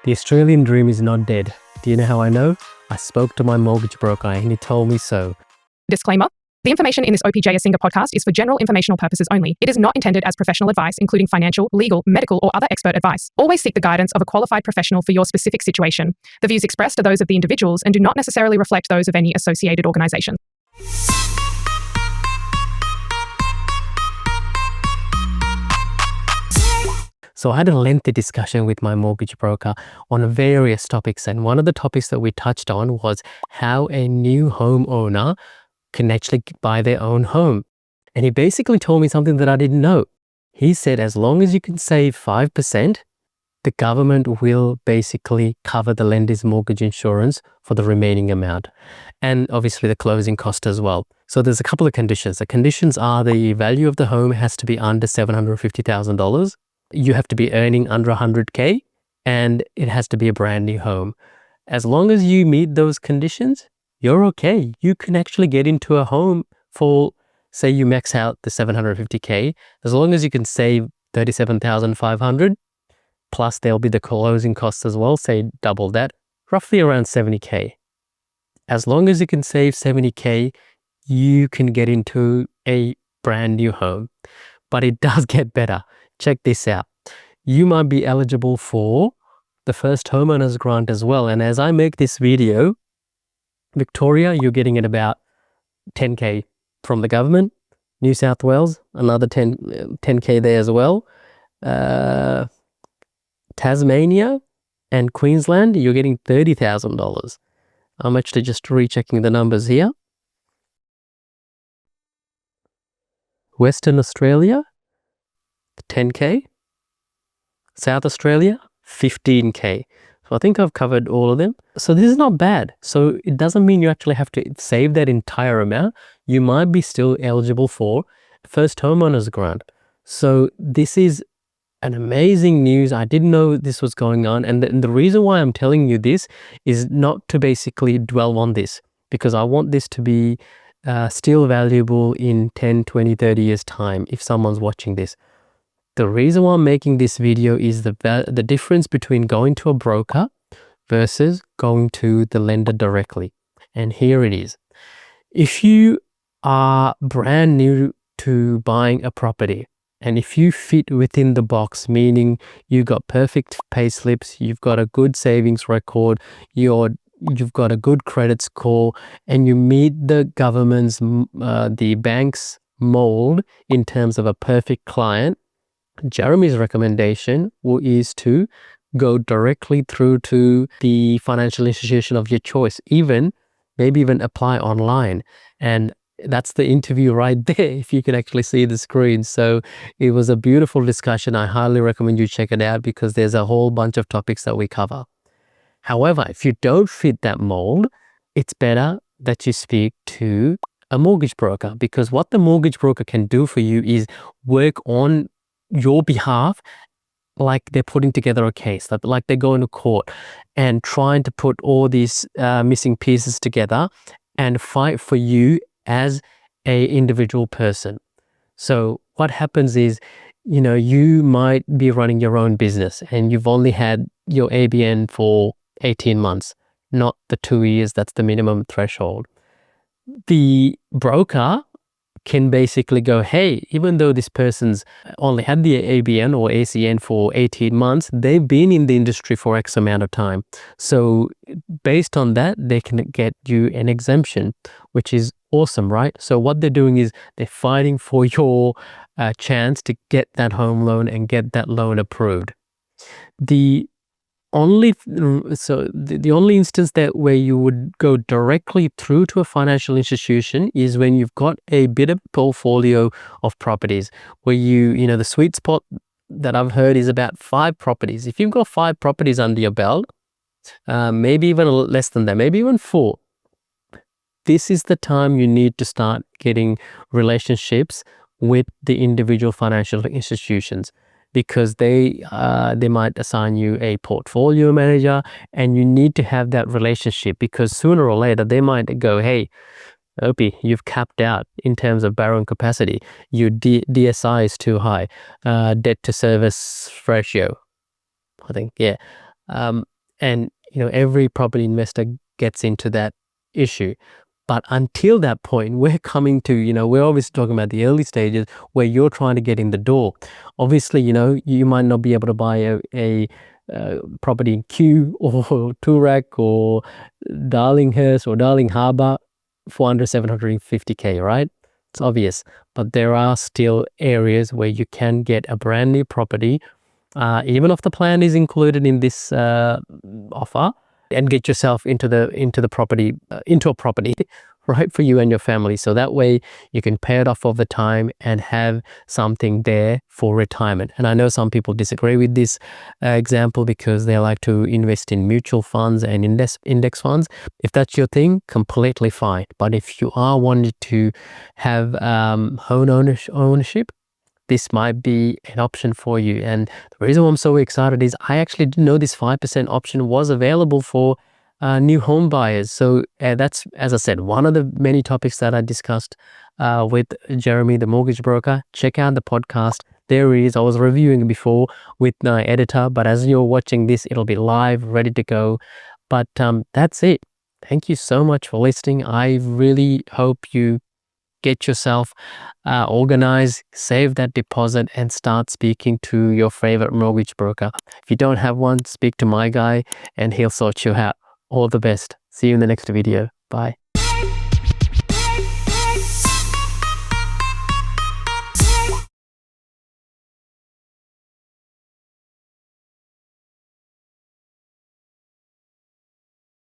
The Australian dream is not dead. Do you know how I know? I spoke to my mortgage broker and he told me so. Disclaimer. The information in this OP Jayasinghe podcast is for general informational purposes only. It is not intended as professional advice, including financial, legal, medical, or other expert advice. Always seek the guidance of a qualified professional for your specific situation. The views expressed are those of the individuals and do not necessarily reflect those of any associated organisation. So I had a lengthy discussion with my mortgage broker on various topics, and one of the topics that we touched on was how a new homeowner can actually buy their own home. And he basically told me something that I didn't know. He said as long as you can save 5%, the government will basically cover the lender's mortgage insurance for the remaining amount, and obviously the closing cost as well. So there's a couple of conditions. The conditions are the value of the home has to be under $750,000. You have to be earning under 100K, and it has to be a brand new home. As long as you meet those conditions, you're okay. You can actually get into a home for, say you max out the 750K, as long as you can save 37,500, plus there'll be the closing costs as well, say double that, roughly around 70K. As long as you can save 70K, you can get into a brand new home. But it does get better. Check this out. You might be eligible for the First Homeowners Grant as well. And as I make this video, Victoria, you're getting at about 10K from the government. New South Wales, another 10K there as well. Tasmania and Queensland, you're getting $30,000. I'm actually just rechecking the numbers here. Western Australia, 10K. South Australia, 15K. So I think I've covered all of them. So this is not bad. So it doesn't mean you actually have to save that entire amount. You might be still eligible for First Homeowners Grant. So this is an amazing news. I didn't know this was going on. And the reason why I'm telling you this is not to basically dwell on this, because I want this to be still valuable in 10, 20, 30 years time if someone's watching this. The reason why I'm making this video is the difference between going to a broker versus going to the lender directly. And here it is. If you are brand new to buying a property, and if you fit within the box, meaning you got perfect pay slips, you've got a good savings record, you've got a good credit score, and you meet the government's, the bank's mold in terms of a perfect client, Jeremy's recommendation is to go directly through to the financial institution of your choice, maybe even apply online. And that's the interview right there, if you can actually see the screen. So it was a beautiful discussion. I highly recommend you check it out because there's a whole bunch of topics that we cover. However, if you don't fit that mold, it's better that you speak to a mortgage broker, because what the mortgage broker can do for you is work on your behalf, like they're putting together a case, like they're going to court and trying to put all these missing pieces together and fight for you as a individual person. So what happens is, you might be running your own business and you've only had your ABN for 18 months, not the 2 years. That's the minimum threshold. The broker can basically go, hey, even though this person's only had the ABN or ACN for 18 months, they've been in the industry for X amount of time. So based on that, they can get you an exemption, which is awesome, right? So what they're doing is they're fighting for your chance to get that home loan and get that loan approved. The only instance that where you would go directly through to a financial institution is when you've got a bit of portfolio of properties where the sweet spot that I've heard is about 5 properties. If you've got 5 properties under your belt, maybe even less than that, maybe even 4, this is the time you need to start getting relationships with the individual financial institutions, because they might assign you a portfolio manager, and you need to have that relationship, because sooner or later they might go, hey, Opie, you've capped out in terms of borrowing capacity. Your DSI is too high. Debt to service ratio, I think, yeah. And every property investor gets into that issue. But until that point, we're coming to, we're obviously talking about the early stages where you're trying to get in the door. Obviously, you might not be able to buy a property in Kew or Toorak or Darlinghurst or Darling Harbour for under 750K, right? It's obvious. But there are still areas where you can get a brand new property, even if the plan is included in this offer, and get yourself into a property, right, for you and your family. So that way you can pay it off over time and have something there for retirement. And I know some people disagree with this example because they like to invest in mutual funds and index funds. If that's your thing, completely fine. But if you are wanting to have home ownership, this might be an option for you. And the reason why I'm so excited is I actually didn't know this 5% option was available for new home buyers. So that's, as I said, one of the many topics that I discussed with Jeremy, the mortgage broker. Check out the podcast. There it is. I was reviewing before with my editor, but as you're watching this, it'll be live, ready to go. But that's it. Thank you so much for listening. I really hope you get yourself organized, save that deposit, and start speaking to your favorite mortgage broker. If you don't have one, speak to my guy and he'll sort you out. All the best. See you in the next video. Bye.